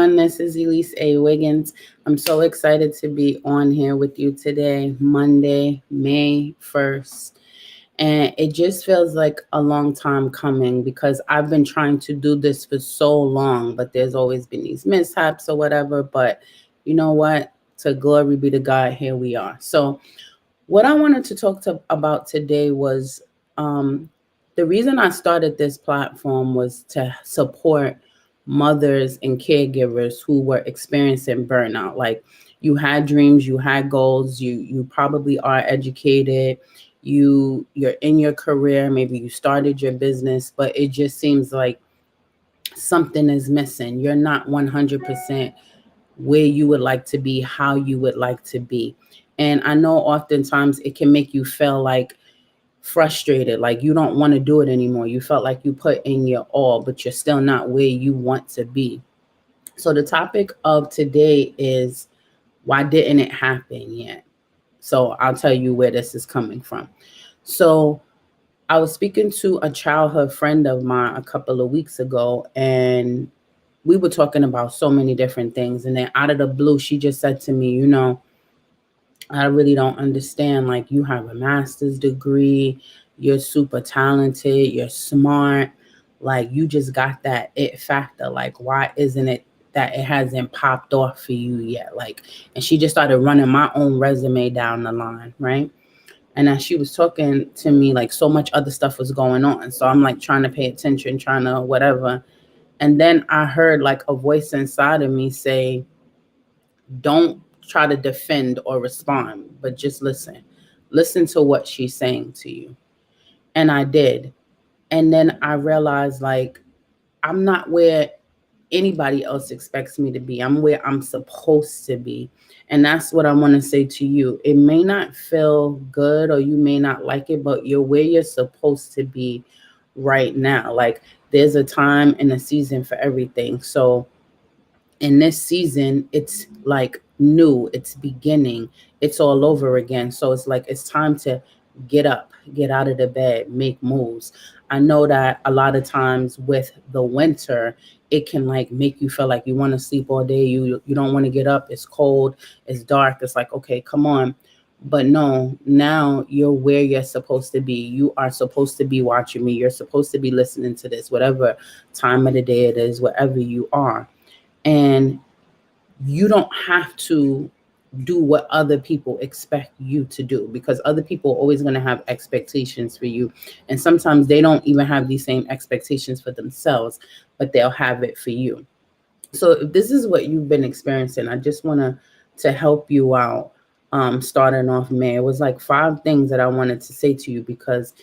everyone. This is Elise A. Wiggins. I'm so excited to be on here with you today, Monday, May 1st. And it just feels like a long time coming because I've been trying to do this for so long, but there's always been these mishaps or whatever. But you know what? To glory be to God, here we are. So, what I wanted to about today was the reason I started this platform was to support mothers and caregivers who were experiencing burnout. Like you had dreams, you had goals, you probably are educated, you're in your career, maybe you started your business, but it just seems like something is missing. You're not 100% where you would like to be, how you would like to be. And I know oftentimes it can make you feel like frustrated, like you don't want to do it anymore. You felt like you put in your all, but you're still not where you want to be. So the topic of today is, why didn't it happen yet? So I'll tell you where this is coming from. So I was speaking to a childhood friend of mine a couple of weeks ago, and we were talking about so many different things. And then out of the blue, she just said to me, I really don't understand. Like, you have a master's degree, you're super talented, you're smart, like, you just got that it factor. Like, why isn't it that it hasn't popped off for you yet? Like, and she just started running my own resume down the line, right? And as she was talking to me, like, so much other stuff was going on. So I'm like trying to pay attention, trying to whatever. And then I heard like a voice inside of me say, don't try to defend or respond, but just listen. Listen to what she's saying to you. And I did. And then I realized, like, I'm not where anybody else expects me to be. I'm where I'm supposed to be. And that's what I want to say to you. It may not feel good or you may not like it, but you're where you're supposed to be right now. Like, there's a time and a season for everything. So in this season, it's like new, it's beginning, it's all over again. So it's like it's time to get up, get out of the bed, make moves. I know that a lot of times with the winter, it can like make you feel like you want to sleep all day. You don't want to get up. It's cold, it's dark. It's like, okay, come on. But no, now you're where you're supposed to be. You are supposed to be watching me. You're supposed to be listening to this, whatever time of the day it is, wherever you are. And you don't have to do what other people expect you to do, because other people are always going to have expectations for you. And sometimes they don't even have these same expectations for themselves, but they'll have it for you. So if this is what you've been experiencing, I just want to help you out. Starting off May, it was like 5 things that I wanted to say to you, because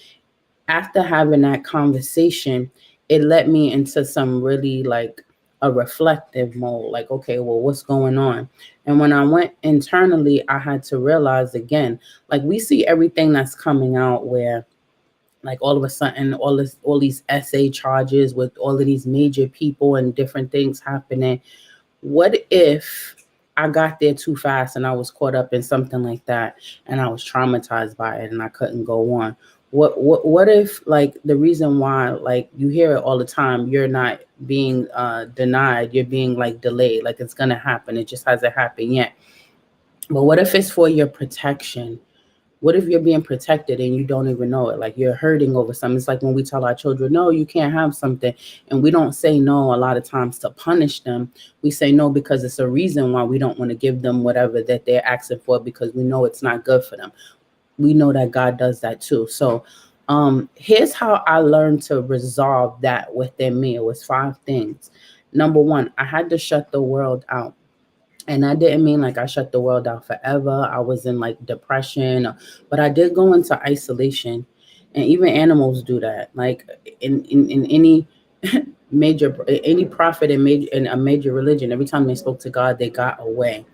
after having that conversation, it led me into some really like a reflective mode. Like, okay, well, what's going on? And when I went internally, I had to realize again, like, we see everything that's coming out where, like, all of a sudden, all these SA charges with all of these major people and different things happening. What if I got there too fast and I was caught up in something like that and I was traumatized by it and I couldn't go on? What if, like, the reason why, like, you hear it all the time, you're not being denied, you're being like delayed, like it's gonna happen, it just hasn't happened yet. But what if it's for your protection? What if you're being protected and you don't even know it? Like, you're hurting over something. It's like when we tell our children, no, you can't have something. And we don't say no a lot of times to punish them. We say no because it's a reason why we don't want to give them whatever that they're asking for, because we know it's not good for them. We know that God does that too. So here's how I learned to resolve that within me. It was 5 things. Number 1, I had to shut the world out. And I didn't mean like I shut the world out forever. I was in like depression, but I did go into isolation. And even animals do that. Like in any any prophet in a major religion, every time they spoke to God, they got away.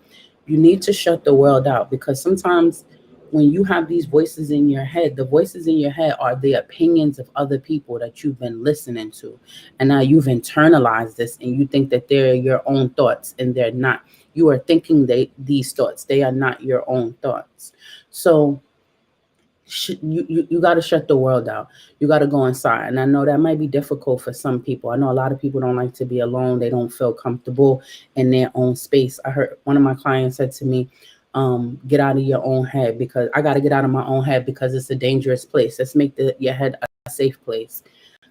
You need to shut the world out, because sometimes when you have these voices in your head, the voices in your head are the opinions of other people that you've been listening to. And now you've internalized this and you think that they're your own thoughts, and they're not. You are thinking these thoughts. They are not your own thoughts. So You got to shut the world out. You got to go inside. And I know that might be difficult for some people. I know a lot of people don't like to be alone. They don't feel comfortable in their own space. I heard one of my clients said to me, get out of your own head, because I got to get out of my own head because it's a dangerous place. Let's make your head a safe place.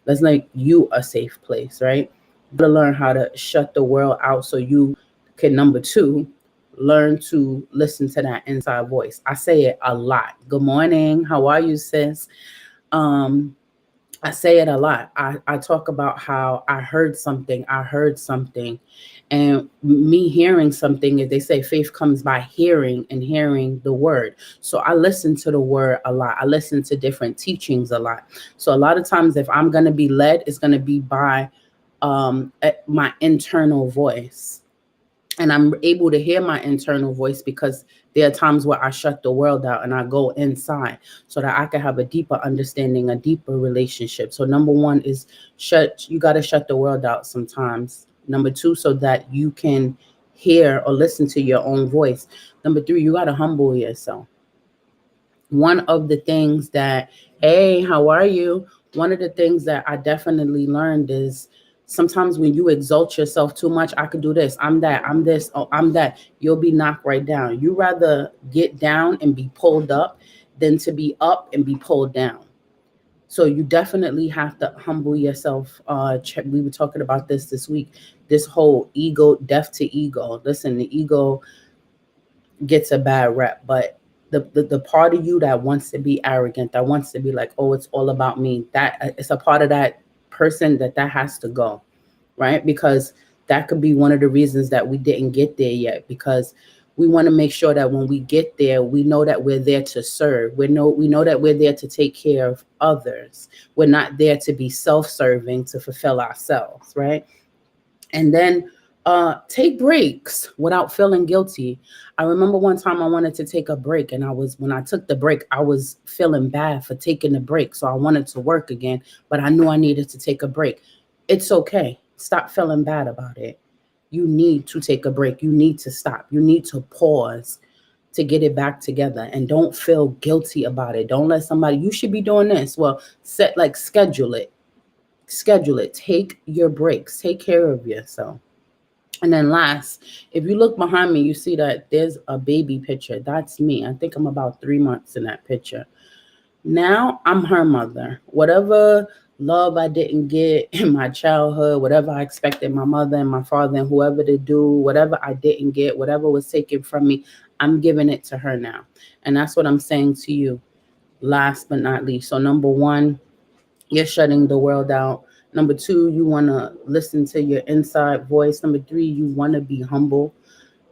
Let's make you a safe place, right? You got to learn how to shut the world out so you can, number two, learn to listen to that inside voice. I say it a lot. Good morning. How are you, sis? Um, I say it a lot. I talk about how I heard something. And me hearing something, if they say faith comes by hearing and hearing the word. So I listen to the word a lot. I listen to different teachings a lot. So a lot of times if I'm going to be led, it's going to be by my internal voice, and I'm able to hear my internal voice because there are times where I shut the world out and I go inside so that I can have a deeper understanding, a deeper relationship. So number one is you got to shut the world out sometimes. Number two, so that you can hear or listen to your own voice. Number three, you got to humble yourself. One of the things that, hey, how are you? One of the things that I definitely learned is sometimes when you exalt yourself too much, I could do this, I'm that, I'm this, oh, I'm that, you'll be knocked right down. You rather get down and be pulled up than to be up and be pulled down. So you definitely have to humble yourself. We were talking about this week, this whole ego, death to ego. Listen, the ego gets a bad rep, but the part of you that wants to be arrogant, that wants to be like, oh, it's all about me, that it's a part of that person that has to go, right? Because that could be one of the reasons that we didn't get there yet, because we want to make sure that when we get there, we know that we're there to serve. We know that we're there to take care of others. We're not there to be self-serving, to fulfill ourselves, right? And then take breaks without feeling guilty. I remember one time I wanted to take a break, and when I took the break, I was feeling bad for taking the break. So I wanted to work again, but I knew I needed to take a break. It's okay. Stop feeling bad about it. You need to take a break. You need to stop. You need to pause to get it back together, and don't feel guilty about it. Don't let somebody, you should be doing this. Well, schedule it. Schedule it. Take your breaks. Take care of yourself. And then last, if you look behind me, you see that there's a baby picture. That's me. I think I'm about 3 months in that picture. Now I'm her mother. Whatever love I didn't get in my childhood, whatever I expected my mother and my father and whoever to do, whatever I didn't get, whatever was taken from me, I'm giving it to her now. And that's what I'm saying to you. Last but not least. So number one, you're shutting the world out. Number two, you want to listen to your inside voice. Number three, you want to be humble.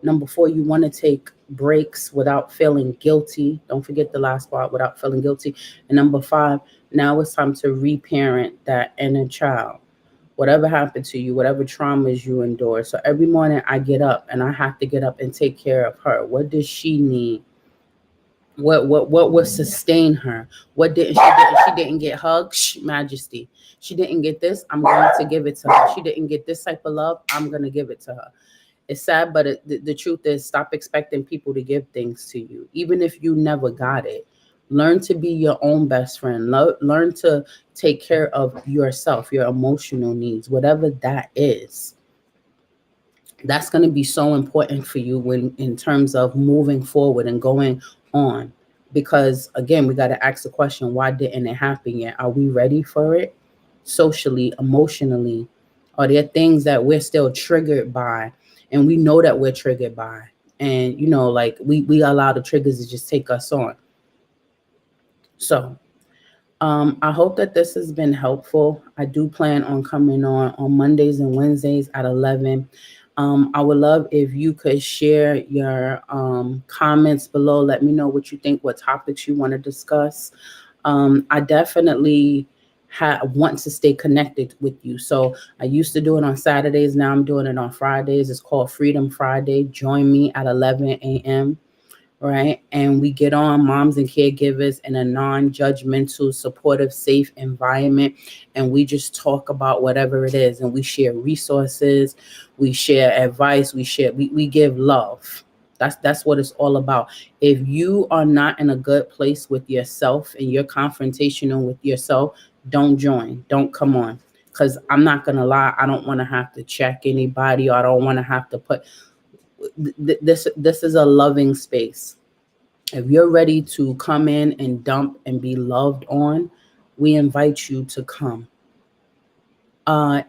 Number four, you want to take breaks without feeling guilty. Don't forget the last part, without feeling guilty. And number five, now it's time to reparent that inner child. Whatever happened to you, whatever traumas you endure. So every morning I get up and I have to get up and take care of her. What does she need? What will sustain her? What didn't she didn't She didn't get hugs? Shh, majesty. She didn't get this, I'm going to give it to her. She didn't get this type of love, I'm going to give it to her. It's sad, but the truth is, stop expecting people to give things to you, even if you never got it. Learn to be your own best friend. Learn to take care of yourself, your emotional needs, whatever that is. That's going to be so important for you when, in terms of moving forward and going on. Because again, we got to ask the question, why didn't it happen yet? Are we ready for it? Socially, emotionally, are there things that we're still triggered by, and we know that we're triggered by, and like we allow the triggers to just take us on. So I hope that this has been helpful. I do plan on coming on Mondays and Wednesdays at 11. I would love if you could share your comments below. Let me know what you think, what topics you want to discuss. I definitely want to stay connected with you. So I used to do it on Saturdays. Now I'm doing it on Fridays. It's called Freedom Friday. Join me at 11 a.m. Right? And we get on, moms and caregivers, in a non-judgmental, supportive, safe environment. And we just talk about whatever it is. And we share resources, we share advice, we give love. That's what it's all about. If you are not in a good place with yourself and you're confrontational with yourself, don't join. Don't come on. Cause I'm not gonna lie, I don't want to have to check anybody, or I don't want to have to put this is a loving space. If you're ready to come in and dump and be loved on, we invite you to come.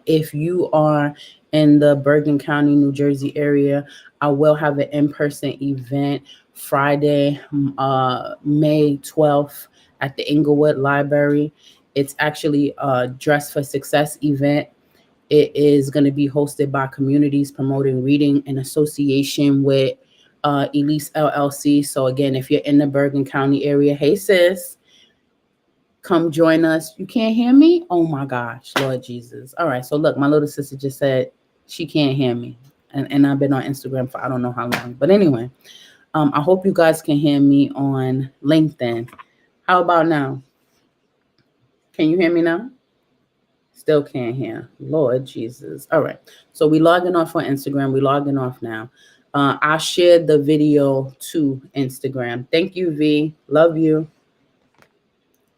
If you are in the Bergen County, New Jersey area, I will have an in-person event Friday, May 12th at the Inglewood Library. It's actually a Dress for Success event. It is going to be hosted by Communities Promoting Reading in association with Elise LLC. So again, if you're in the Bergen County area, hey sis, come join us. You can't hear me? Oh my gosh, Lord Jesus. All right. So look, my little sister just said she can't hear me. And I've been on Instagram for I don't know how long. But anyway, I hope you guys can hear me on LinkedIn. How about now? Can you hear me now? Still can't hear. Lord Jesus. All right. So we logging off on Instagram. We logging off now. I shared the video to Instagram. Thank you, V. Love you.